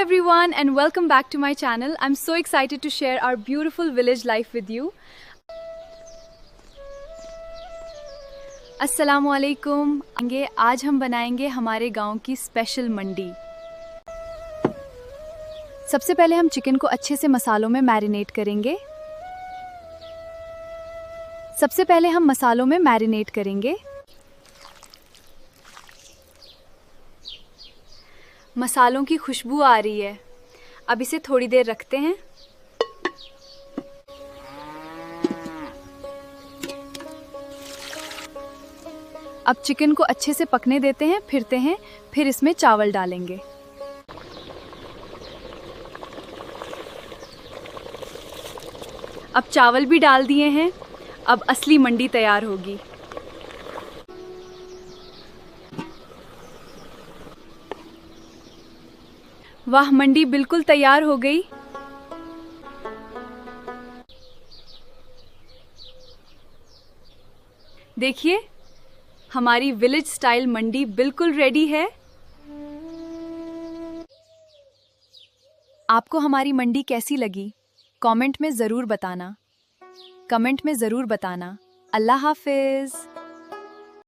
everyone and welcome back to my channel. I'm so excited to share our beautiful village life with you. अस्सलामु अलैकुम। आज हम बनाएंगे हमारे गांव की स्पेशल मंडी। सबसे पहले हम चिकन को अच्छे से मसालों में मैरिनेट करेंगे। मसालों की खुशबू आ रही है। अब इसे थोड़ी देर रखते हैं। अब चिकन को अच्छे से पकने देते हैं, फिर इसमें चावल डालेंगे। अब चावल भी डाल दिए हैं। अब असली मंडी तैयार होगी। वाह, मंडी बिल्कुल तैयार हो गई। देखिए, हमारी विलेज स्टाइल मंडी बिल्कुल रेडी है। आपको हमारी मंडी कैसी लगी? कमेंट में ज़रूर बताना। अल्लाह हाफिज़।